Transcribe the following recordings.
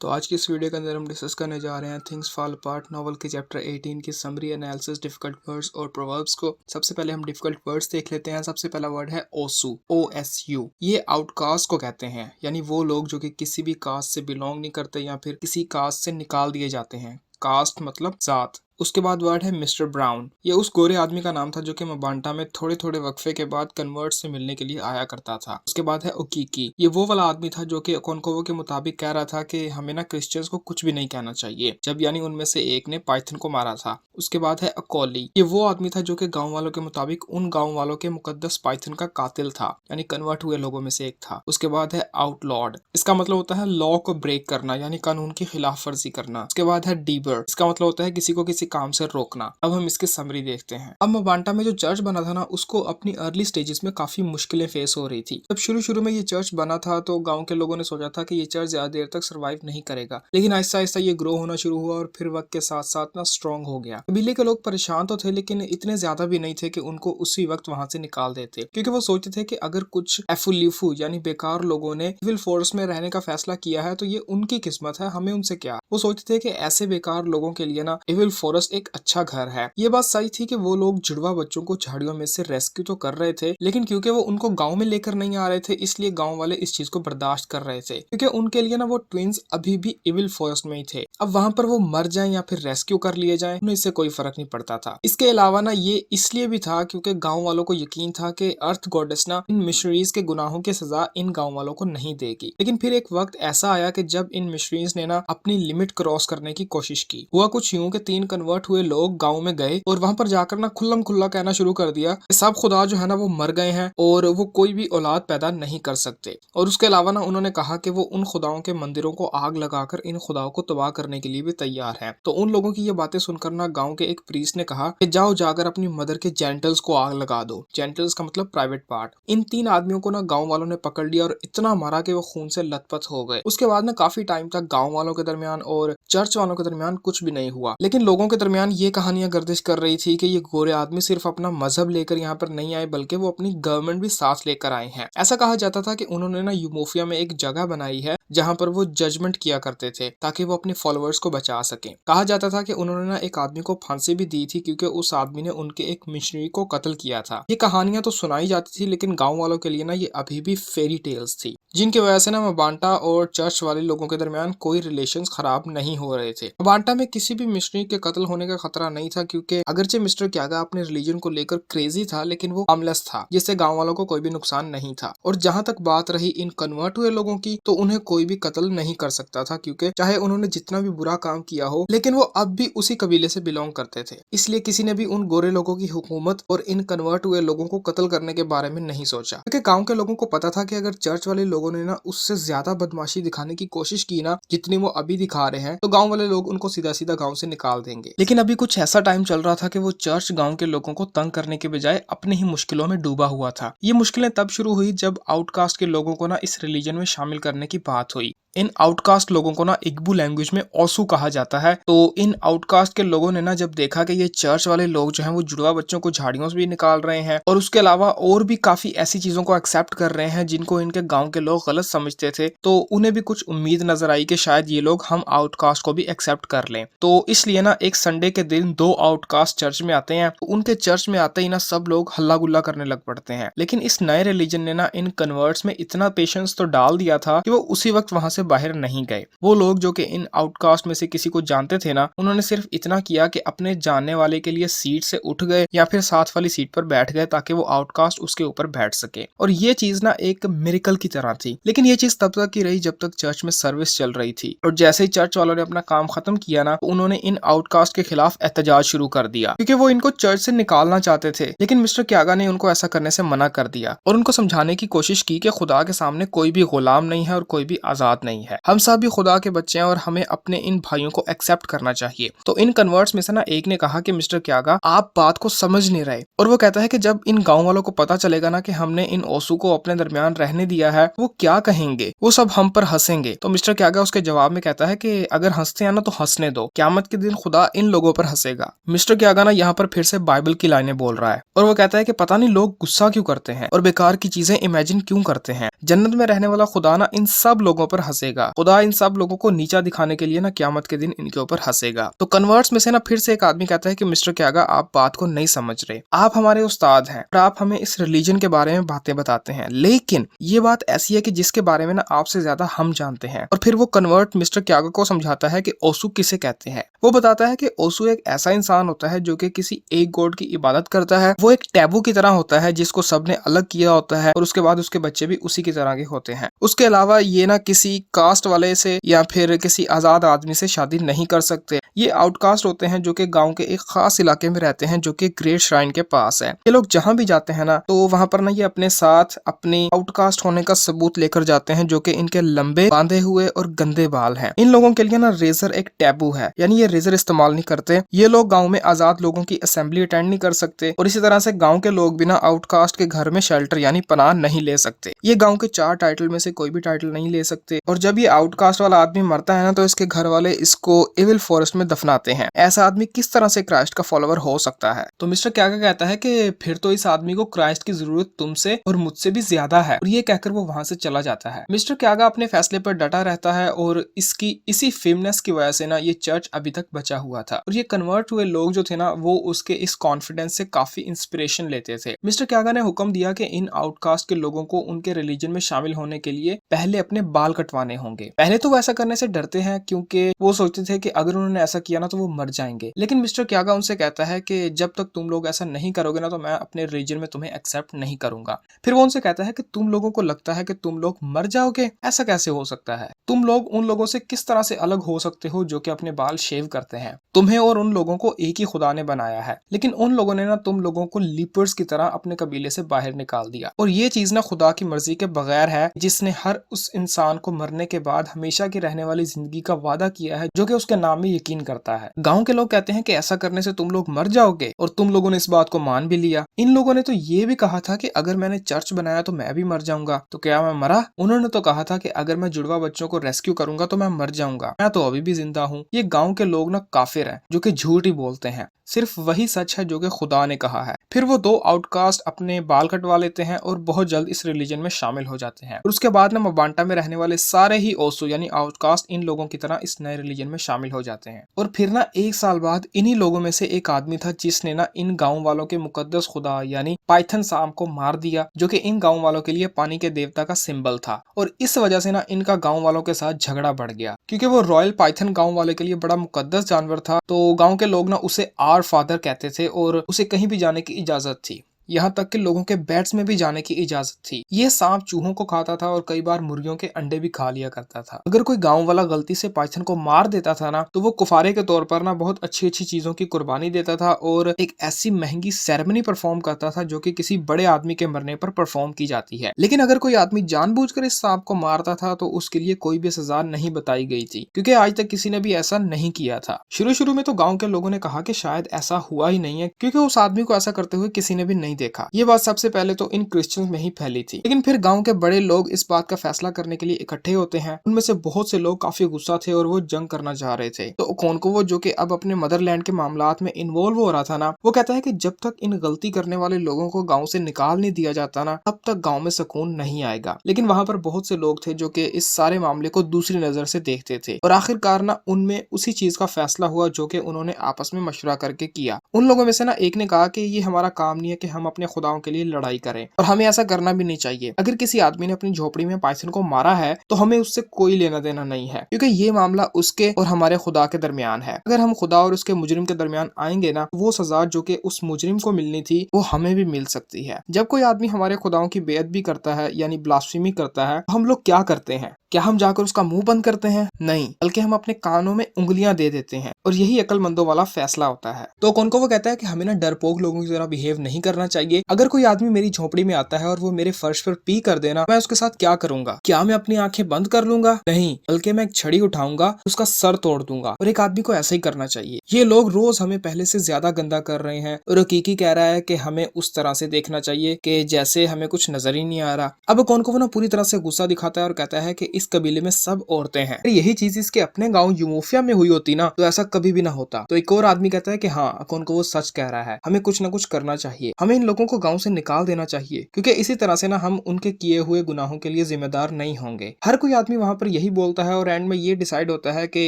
तो आज की इस वीडियो के अंदर हम डिस्कस करने जा रहे हैं थिंग्स फॉल अपार्ट नॉवल के चैप्टर 18 की समरी एनालिसिस डिफिकल्ट वर्ड्स और प्रोवर्ब्स को। सबसे पहले हम डिफिकल्ट वर्ड्स देख लेते हैं। सबसे पहला वर्ड है ओसू, OSU। ये आउटकास्ट को कहते हैं, यानी वो लोग जो कि किसी भी कास्ट से बिलोंग नहीं करते या फिर किसी कास्ट से निकाल दिए जाते हैं। कास्ट मतलब जात। उसके बाद वर्ड है मिस्टर ब्राउन। ये उस गोरे आदमी का नाम था जो कि मबांटा में थोड़े थोड़े वक्फे के बाद कन्वर्ट से मिलने के लिए आया करता था। उसके बाद है ओकीकी। ये वो वाला आदमी था जो कि ओकोनकोवो के मुताबिक कह रहा था कि हमें ना क्रिश्चियंस को कुछ भी नहीं कहना चाहिए, जब यानी उनमें से एक ने पाइथन को मारा था। उसके बाद है अकोली। ये वो आदमी था जो कि गांव वालों के मुताबिक उन गांव वालों के मुकद्दस पाइथन का कातिल था, यानी कन्वर्ट हुए लोगों में से एक था। उसके बाद है आउटलॉर्ड। इसका मतलब होता है लॉ को ब्रेक करना, यानी कानून की खिलाफ वर्जी करना। उसके बाद है डीबर। इसका मतलब होता है किसी को किसी काम से रोकना। अब हम इसकी समरी देखते हैं। अब मबांटा में जो चर्च बना था ना, उसको अपनी अर्ली स्टेजेस में काफी मुश्किलें फेस हो रही थी। जब शुरू में ये चर्च बना था तो गांव के लोगों ने सोचा था कि ये चर्च ज्यादा देर तक सर्वाइव नहीं करेगा, लेकिन आहिस्ता आहिस्ता ये ग्रो होना शुरू हुआ और फिर वक्त के साथ साथ ना स्ट्रॉन्ग हो गया। कबीले के लोग परेशान तो थे, लेकिन इतने ज्यादा भी नहीं थे कि उनको उसी वक्त वहां से निकाल देते, क्योंकि वो सोचते थे कि अगर कुछ एफुलिफू यानी बेकार लोगों ने इविल फॉरेस्ट में रहने का फैसला किया है तो ये उनकी किस्मत है, हमें उनसे क्या। वो सोचते थे कि ऐसे बेकार लोगों के लिए ना इविल फॉरेस्ट एक अच्छा घर है। ये बात सही थी कि वो लोग जुड़वा बच्चों को झाड़ियों में से रेस्क्यू तो कर रहे थे, लेकिन क्योंकि वो उनको गांव में लेकर नहीं आ रहे थे, इसलिए गांव वाले इस चीज को बर्दाश्त कर रहे थे, क्योंकि उनके लिए ना वो ट्विंस अभी भी इविल फॉरेस्ट में ही थे। अब वहां पर वो मर जाएं या फिर रेस्क्यू कर लिए जाएं, उन्हें इससे कोई फर्क नहीं पड़ता था। इसके अलावा ना ये इसलिए भी था क्योंकि गांव वालों को यकीन था कि अर्थ गॉडेस ना इन मिशनरीज के गुनाहों की सजा इन गांव वालों को नहीं देगी। लेकिन फिर एक वक्त ऐसा आया कि जब इन मिशनरीज ने ना अपनी लिमिट क्रॉस करने की कोशिश की। हुआ कुछ यूं कि 3 कन्वर्ट हुए लोग गांव में गए और वहां पर जाकर ना खुल्लम खुल्ला कहना शुरू कर दिया कि सब खुदा जो है ना वो मर गए हैं और वो कोई भी औलाद पैदा नहीं कर सकते। और उसके अलावा ना उन्होंने कहा कि वो उन खुदाओं के मंदिरों को आग लगाकर इन खुदाओं को तबाह करने के लिए भी तैयार है। तो उन लोगों की ये बातें सुनकर ना गांव के एक प्रीस्ट ने कहा कि जाओ जाकर अपनी मदर के जेंटल्स को आग लगा दो। जेंटल्स का मतलब प्राइवेट पार्ट। इन 3 आदमियों को ना गांव वालों ने पकड़ लिया और इतना मारा कि वो खून से लथपथ हो गए। उसके बाद ना काफी टाइम तक गांव वालों के दरमियान और चर्च वालों के दरमियान कुछ भी नहीं हुआ, लेकिन लोगों के दरमियान ये कहानियां गर्दिश कर रही थी कि ये गोरे आदमी सिर्फ अपना मजहब लेकर यहाँ पर नहीं आए, बल्कि वो अपनी गवर्नमेंट भी साथ लेकर आए हैं। ऐसा कहा जाता था कि उन्होंने ना यूमोफिया में एक जगह बनाई है जहां पर वो जजमेंट किया करते थे ताकि वो अपने फॉलोअर्स को बचा सकें। कहा जाता था कि उन्होंने ना एक आदमी को फांसी भी दी थी क्योंकि उस आदमी ने उनके एक मिशनरी को कत्ल किया था। ये कहानियां तो सुनाई जाती थी, लेकिन गांव वालों के लिए ना ये अभी भी फेरी टेल्स थी, जिनकी वजह से ना मबांटा और चर्च वाले लोगों के दरमियान कोई रिलेशंस खराब नहीं हो रहे थे। मबांटा में किसी भी मिशनरी के कत्ल होने का खतरा नहीं था, क्योंकि अगरचे मिस्टर क्यागा अपने रिलीजन को लेकर क्रेजी था, लेकिन वो हार्मलेस था, जिससे गांव वालों को कोई भी नुकसान नहीं था। और जहां तक बात रही इन कन्वर्ट हुए लोगों की, तो उन्हें कोई भी कत्ल नहीं कर सकता था, क्योंकि चाहे उन्होंने जितना भी बुरा काम किया हो, लेकिन वो अब भी उसी कबीले से बिलोंग करते थे। इसलिए किसी ने भी उन गोरे लोगों की हुकूमत और इन कन्वर्ट हुए लोगों को कत्ल करने के बारे में नहीं सोचा, क्योंकि गांव के लोगों को पता था कि अगर चर्च वाले लोगों ने ना उससे ज्यादा बदमाशी दिखाने की कोशिश की ना जितनी वो अभी दिखा रहे हैं, तो गांव वाले लोग उनको सीधा सीधा गांव से निकाल देंगे। लेकिन अभी कुछ ऐसा टाइम चल रहा था कि वो चर्च गांव के लोगों को तंग करने के बजाय अपने ही मुश्किलों में डूबा हुआ था। ये मुश्किलें तब शुरू हुई जब आउटकास्ट के लोगों को ना इस रिलीजन में शामिल करने की बात हुई। इन आउटकास्ट लोगों को ना इग्बू लैंग्वेज में ओसू कहा जाता है। तो इन आउटकास्ट के लोगों ने ना जब देखा कि ये चर्च वाले लोग जो हैं वो जुड़वा बच्चों को झाड़ियों से भी निकाल रहे हैं और उसके अलावा और भी काफी ऐसी चीजों को एक्सेप्ट कर रहे हैं जिनको इनके गांव के लोग गलत समझते थे, तो उन्हें भी कुछ उम्मीद नजर आई कि शायद ये लोग हम आउटकास्ट को भी एक्सेप्ट कर लें। तो इसलिए ना एक संडे के दिन 2 आउटकास्ट चर्च में आते हैं। तो उनके चर्च में आते ही ना सब लोग हल्ला गुल्ला करने लग पड़ते हैं। लेकिन इस नए रिलीजन ने ना इन कन्वर्ट्स में इतना पेशेंस तो डाल दिया था कि वो उसी वक्त वहां से बाहर नहीं गए। वो लोग जो कि इन आउटकास्ट में से किसी को जानते थे ना, उन्होंने सिर्फ इतना किया कि अपने जानने वाले के लिए सीट से उठ गए या फिर साथ वाली सीट पर बैठ गए ताकि वो आउटकास्ट उसके ऊपर बैठ सके। और ये चीज ना एक मिरेकल की तरह थी। लेकिन ये चीज तब तक ही रही जब तक चर्च में सर्विस चल रही थी, और जैसे ही चर्च वालों ने अपना काम खत्म किया ना, तो उन्होंने इन आउटकास्ट के खिलाफ एहतजाज शुरू कर दिया, क्योंकि वो इनको चर्च से निकालना चाहते थे। लेकिन मिस्टर क्यागा ने उनको ऐसा करने से मना कर दिया और उनको समझाने की कोशिश की कि खुदा के सामने कोई भी गुलाम नहीं है और कोई भी आजाद नहीं है। हम सब भी खुदा के बच्चे हैं और हमें अपने इन भाइयों को एक्सेप्ट करना चाहिए। तो इन कन्वर्ट्स में से ना एक ने कहा कि मिस्टर क्यागा, आप बात को समझ नहीं रहे। और वो कहता है कि जब इन गांव वालों को पता चलेगा ना कि हमने इन ओसू को अपने दरमियान रहने दिया है, वो क्या कहेंगे, वो सब हम पर हंसेंगे। तो मिस्टर क्यागा उसके जवाब में कहता है कि अगर हंसते हैं ना तो हंसने दो, क़यामत के दिन खुदा इन लोगों पर हंसेगा। मिस्टर क्यागा ना यहाँ पर फिर से बाइबल की लाइनें बोल रहा है और वो कहता है कि पता नहीं लोग गुस्सा क्यों करते हैं और बेकार की चीजें इमेजिन क्यों करते हैं। जन्नत में रहने वाला खुदा ना इन सब लोगों पर हंसे फंसेगा। खुदा इन सब लोगों को नीचा दिखाने के लिए ना क़यामत के दिन इनके ऊपर हंसेगा। तो कन्वर्ट्स में से ना फिर से एक आदमी कहता है कि मिस्टर क्यागा, आप बात को नहीं समझ रहे। आप हमारे उस्ताद हैं और आप हमें इस रिलीजन के बारे में बातें बताते हैं, लेकिन ये बात ऐसी है कि जिसके बारे में ना आपसे ज्यादा हम जानते हैं। और फिर वो कन्वर्ट मिस्टर क्यागा को समझाता है कि ओसु किसे कहते हैं। वो बताता है कि ओसु एक ऐसा इंसान होता है जो कि किसी एक गॉड की इबादत करता है। वो एक टैबू की तरह होता है जिसको सबने अलग किया होता है और उसके बाद उसके बच्चे भी उसी की तरह के होते हैं। उसके अलावा ये ना किसी कास्ट वाले से या फिर किसी आजाद आदमी से शादी नहीं कर सकते। ये आउटकास्ट होते हैं जो कि गांव के एक खास इलाके में रहते हैं जो कि ग्रेट श्राइन के पास है। ये लोग जहां भी जाते हैं ना तो वहां पर ना ये अपने साथ अपनी आउटकास्ट होने का सबूत लेकर जाते हैं, जो कि इनके लंबे बांधे हुए और गंदे बाल हैं। इन लोगों के लिए ना रेजर एक टैबू है, यानी ये रेजर इस्तेमाल नहीं करते। ये लोग गाँव में आजाद लोगों की असेंबली अटेंड नहीं कर सकते और इसी तरह से गाँव के लोग बिना आउटकास्ट के घर में शेल्टर यानी पनाह नहीं ले सकते। ये गाँव के 4 टाइटल में से कोई भी टाइटल नहीं ले सकते। और जब ये आउटकास्ट वाला आदमी मरता है ना तो इसके घर वाले इसको एविल फॉरेस्ट में दफनाते हैं। ऐसा आदमी किस तरह से क्राइस्ट का फॉलोवर हो सकता है? तो मिस्टर क्यागा कहता है कि फिर तो इस आदमी को क्राइस्ट की जरूरत तुमसे और मुझसे भी ज्यादा है, और ये कहकर वो वहां से चला जाता है। मिस्टर क्यागा अपने फैसले पर डटा रहता है और इसकी इसी फेमनेस की वजह से ना ये चर्च अभी तक बचा हुआ था। और ये कन्वर्ट हुए लोग जो थे ना वो उसके इस कॉन्फिडेंस से काफी इंस्पिरेशन लेते थे। मिस्टर क्यागा ने हुक्म दिया कि इन आउटकास्ट के लोगों को उनके रिलीजन में शामिल होने के लिए पहले अपने बाल कटवाने होंगे। पहले तो वो ऐसा करने से डरते हैं क्योंकि वो सोचते थे कि अगर उन्होंने ऐसा किया ना तो वो मर जाएंगे। लेकिन मिस्टर क्यागा उनसे कहता है कि जब तक तुम लोग ऐसा नहीं करोगे ना तो मैं अपने रिलीजन में तुम्हें एक्सेप्ट नहीं करूंगा। फिर वो उनसे कहता है कि तुम लोगों को लगता है कि तुम लोग मर जाओगे, ऐसा कैसे हो सकता है? तुम लोग उन लोगों से किस तरह से अलग हो सकते हो जो कि अपने बाल शेव करते हैं? तुम्हें और उन लोगों को एक ही खुदा ने बनाया है, लेकिन उन लोगों ने ना तुम लोगों को लीपर्स की तरह अपने कबीले से बाहर निकाल दिया। और ये चीज ना खुदा की मर्जी के बगैर है, जिसने हर उस इंसान को मरने के बाद हमेशा की रहने वाली जिंदगी का वादा किया है जो कि उसके नाम में यकीन करता है। गांव के लोग कहते हैं कि ऐसा करने से तुम लोग मर जाओगे, और तुम लोगों ने इस बात को मान भी लिया। इन लोगों ने तो ये भी कहा था कि अगर मैंने चर्च बनाया तो मैं भी मर जाऊंगा। तो क्या मैं मरा? उन्होंने तो कहा था कि अगर मैं जुड़वा बच्चों को रेस्क्यू करूंगा तो मैं मर जाऊंगा। मैं तो अभी भी जिंदा हूँ। ये गाँव के लोग ना काफिर हैं जो कि झूठ ही बोलते हैं। सिर्फ वही सच है जो कि खुदा ने कहा है। फिर वो 2 आउटकास्ट अपने बाल कटवा लेते हैं और बहुत जल्द इस रिलीजन में शामिल हो जाते हैं। और उसके बाद ना मोबांटा में रहने वाले सारे ही ओसु यानी आउटकास्ट इन लोगों की तरह इस नए रिलीजन में शामिल हो जाते हैं। और फिर ना 1 साल बाद इन्हीं लोगों में से एक आदमी था जिसने ना इन गाँव वालों के मुकद्दस खुदा यानी पाइथन साम को मार दिया, जो कि इन गाँव वालों के लिए पानी के देवता का सिंबल था। और इस वजह से ना इनका गाँव वालों के साथ झगड़ा बढ़ गया, क्योंकि वो रॉयल पाइथन गाँव वाले के लिए बड़ा मुकद्दस जानवर था। तो गाँव के लोग ना उसे फादर कहते थे और उसे कहीं भी जाने की इजाजत थी। यहाँ तक कि लोगों के बेड्स में भी जाने की इजाजत थी। ये सांप चूहों को खाता था और कई बार मुर्गियों के अंडे भी खा लिया करता था। अगर कोई गांव वाला गलती से पाइथन को मार देता था ना तो वो कुफारे के तौर पर ना बहुत अच्छी अच्छी चीजों की कुर्बानी देता था और एक ऐसी महंगी सेरेमनी परफॉर्म करता था जो कि किसी बड़े आदमी के मरने पर परफॉर्म की जाती है। लेकिन अगर कोई आदमी जानबूझकर इस सांप को मारता था तो उसके लिए कोई भी सजा नहीं बताई गई थी, क्योंकि आज तक किसी ने भी ऐसा नहीं किया था। शुरू में तो गाँव के लोगों ने कहा कि शायद ऐसा हुआ ही नहीं है, क्योंकि उस आदमी को ऐसा करते हुए किसी ने भी नहीं देखा। ये बात सबसे पहले तो इन क्रिश्चियंस में ही फैली थी। लेकिन फिर गांव के बड़े लोग इस बात का फैसला करने के लिए इकट्ठे होते हैं। उनमें से बहुत से लोग काफी गुस्सा थे और वो जंग करना चाह रहे थे। तो ओकोंकवो, जो कि अब अपने मदरलैंड के मामलात में इन्वॉल्व हो रहा था ना, वो कहता है कि जब तक इन गलती करने वाले लोगों को गाँव से निकाल नहीं दिया जाता ना तब तक गाँव में सुकून नहीं आएगा। लेकिन वहां पर बहुत से लोग थे जो कि इस सारे मामले को दूसरी नजर से देखते थे और आखिरकार ना उनमें उसी चीज का फैसला हुआ जो कि उन्होंने आपस में मशवरा करके किया। उन लोगों में से ना एक ने कहा कि ये हमारा काम नहीं है कि हम अपने खुदाओं के लिए लड़ाई करें और हमें ऐसा करना भी नहीं चाहिए। अगर किसी आदमी ने अपनी झोपड़ी में पाइथन को मारा है तो हमें उससे कोई लेना देना नहीं है, क्योंकि ये मामला उसके और हमारे खुदा के दरमियान है। अगर हम खुदा और उसके मुजरिम के दरमियान आएंगे ना, वो सजा जो कि उस मुजरिम को मिलनी थी वो हमें भी मिल सकती है। जब कोई आदमी हमारे खुदाओं की बेअदबी भी करता है यानी ब्लास्फेमी करता है, तो हम लोग क्या करते हैं? क्या हम जाकर उसका मुंह बंद करते हैं? नहीं, बल्कि हम अपने कानों में उंगलियां दे देते हैं। और यही अक्लमंदों वाला फैसला होता है। तो वो कहता है कि हमें ना डरपोक लोगों की तरह बिहेव नहीं करना चाहिए। अगर कोई आदमी मेरी झोपड़ी में आता है और वो मेरे फर्श पर पी कर देना, मैं उसके साथ क्या करूंगा? क्या मैं अपनी आंखें बंद कर लूंगा? नहीं, बल्कि मैं एक छड़ी उठाऊंगा, उसका सर तोड़ दूंगा। और एक आदमी को ऐसा ही करना चाहिए। ये लोग रोज हमें पहले से ज्यादा गंदा कर रहे हैं और हकीकी कह रहा है कि हमें उस तरह से देखना चाहिए कि जैसे हमें कुछ नजर ही नहीं आ रहा। अब वो ना पूरी तरह से गुस्सा दिखाता है और कहता है कि इस कबीले में सब औरतें हैं। यही चीज इसके अपने गाँव यूमोफिया में हुई होती ना तो ऐसा कभी भी ना होता। तो एक और आदमी कहता है कि हाँ अकोन को वो सच कह रहा है, हमें कुछ ना कुछ करना चाहिए, हमें इन लोगों को गाँव से निकाल देना चाहिए, क्योंकि इसी तरह से ना हम उनके किए हुए गुनाहों के लिए जिम्मेदार नहीं होंगे। हर कोई आदमी वहाँ पर यही बोलता है और एंड में ये डिसाइड होता है कि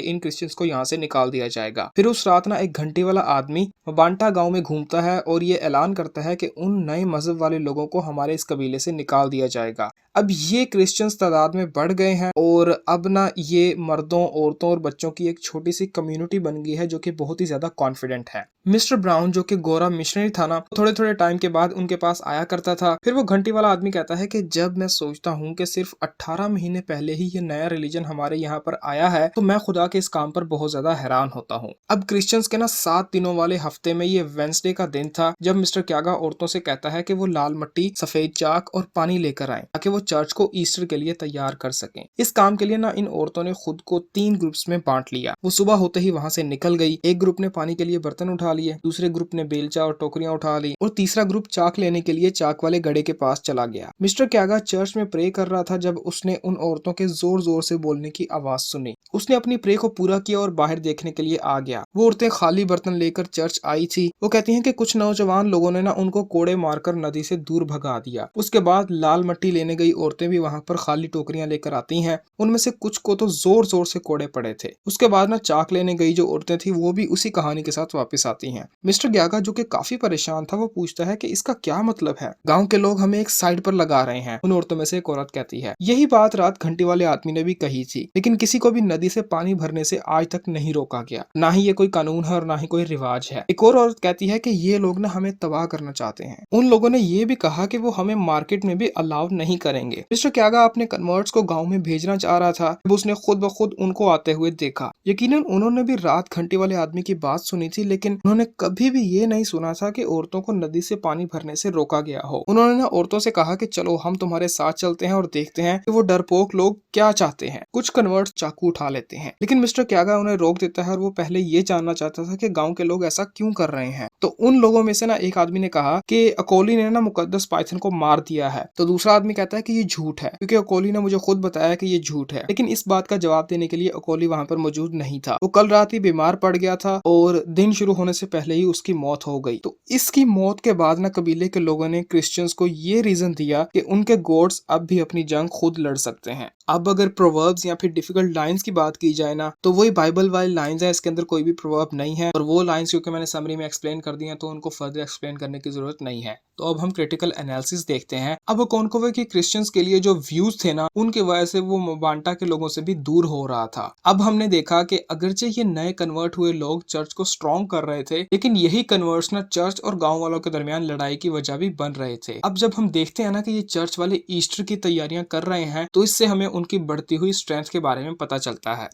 इन क्रिश्चियंस को यहाँ से निकाल दिया जाएगा। फिर उस रात ना एक घंटी वाला आदमी बांटा गांव में घूमता है और ये ऐलान करता है कि उन नए मजहब वाले लोगों को हमारे इस कबीले से निकाल दिया जाएगा। अब ये क्रिश्चियंस तादाद में बढ़ गए हैं और अब ना ये मर्दों, औरतों और बच्चों की एक छोटी सी कम्युनिटी बन गई है जो कि बहुत ही ज्यादा कॉन्फिडेंट है। मिस्टर ब्राउन जो कि गोरा मिशनरी था ना, थोड़े थोड़े टाइम के बाद उनके पास आया करता था। फिर वो घंटी वाला आदमी कहता है कि जब मैं सोचता हूँ कि सिर्फ 18 महीने पहले ही ये नया रिलीजन हमारे यहाँ पर आया है तो मैं खुदा के इस काम पर बहुत ज्यादा हैरान होता हूँ। अब क्रिश्चियंस के ना 7 दिनों वाले हफ्ते में ये वेंसडे का दिन था जब मिस्टर क्यागा औरतों से कहता है कि वो लाल मट्टी, सफेद चाक और पानी लेकर आए ताकि वो चर्च को ईस्टर के लिए तैयार कर सकें। इस काम के लिए ना इन औरतों ने खुद को 3 ग्रुप्स में बांट लिया। वो सुबह होते ही वहां से निकल गई। एक ग्रुप ने पानी के लिए बर्तन उठा लिए, दूसरे ग्रुप ने बेलचा और टोकरियां उठा ली और तीसरा ग्रुप चाक लेने के लिए चाक वाले गड़े के पास चला गया। मिस्टर क्यागा चर्च में प्रे कर रहा था जब उसने उन औरतों के जोर जोर से बोलने की आवाज सुनी। उसने अपनी प्रे को पूरा किया और बाहर देखने के लिए आ गया। वो औरतें खाली बर्तन लेकर चर्च आई थी। वो कहती हैं कि कुछ नौजवान लोगों ने ना उनको कोड़े मारकर नदी से दूर भगा दिया। उसके बाद लाल मट्टी लेने गई औरतें भी वहां पर खाली टोकरियां लेकर आती हैं। उनमें से कुछ को तो जोर जोर से कोड़े पड़े थे। उसके बाद ना चाक लेने गई जो औरतें थी वो भी उसी कहानी के साथ वापस आती हैं। मिस्टर ग्यागा जो कि काफी परेशान था वो पूछता है कि इसका क्या मतलब है, गाँव के लोग हमें एक साइड पर लगा रहे हैं। उन औरतों में से एक औरत कहती है यही बात रात घंटी वाले आदमी ने भी कही थी, लेकिन किसी को भी नदी से पानी भरने से आज तक नहीं रोका गया। ना ही ये कोई कानून है और ना ही कोई रिवाज है। एक और औरत कहती है कि ये लोग ना हमें तबाह करना चाहते हैं। उन लोगों ने ये भी कहा कि वो हमें मार्केट में भी अलाउ नहीं करेंगे। मिस्टर क्यागा अपने कन्वर्ट्स को गांव में भेजना चाह रहा था जब उसने खुद ब खुद उनको आते हुए देखा। यकीनन उन्होंने भी रात घंटी वाले आदमी की बात सुनी थी, लेकिन उन्होंने कभी भी ये नहीं सुना था कि औरतों को नदी से पानी भरने से रोका गया हो। उन्होंने ना औरतों से कहा कि चलो हम तुम्हारे साथ चलते हैं और देखते हैं कि वो डरपोक लोग क्या चाहते हैं। कुछ कन्वर्ट्स चाकू उठा लेते हैं, लेकिन मिस्टर क्यागा उन्हें रोक देता है और वो पहले ये जानना चाहता था कि गांव के लोग ऐसा क्यों कर रहे हैं। तो उन लोगों में से ना एक आदमी ने कहा कि अकोली ने ना मुकद्दस पाइथन को मार दिया है। तो दूसरा आदमी कहता है कि ये झूठ है क्योंकि अकोली ने मुझे खुद बताया कि ये झूठ है। लेकिन इस बात का जवाब देने के लिए अकोली वहां पर मौजूद नहीं था। वो कल रात ही बीमार पड़ गया था और दिन शुरू होने से पहले ही उसकी मौत हो गई। तो इसकी मौत के बाद ना कबीले के लोगों ने क्रिश्चियंस को ये रीजन दिया कि उनके गॉड्स अब भी अपनी जंग खुद लड़ सकते हैं। अब अगर प्रोवर्ब्स या फिर डिफिकल्ट लाइंस की बात की जाए ना तो वही बाइबल वाली लाइंस है। इसके अंदर कोई भी प्रोवर्ब नहीं है और वो लाइंस क्योंकि मैंने समरी में एक्सप्लेन कर दी हैं तो उनको फर्दर एक्सप्लेन करने की जरूरत नहीं है। तो अब हम क्रिटिकल एनालिसिस देखते हैं। अब कॉनकोवे की क्रिश्चियंस के लिए जो व्यूज थे ना उनकी वजह से वो मोबांटा के लोगों से भी दूर हो रहा था। अब हमने देखा कि अगरचे ये नए कन्वर्ट हुए लोग चर्च को स्ट्रॉन्ग कर रहे थे, लेकिन यही कन्वर्ट्स ना चर्च और गांव वालों के दरमियान लड़ाई की वजह भी बन रहे थे। अब जब हम देखते हैं ना कि ये चर्च वाले ईस्टर की तैयारियां कर रहे हैं तो इससे हमें उनकी बढ़ती हुई स्ट्रेंथ के बारे में पता चलता है।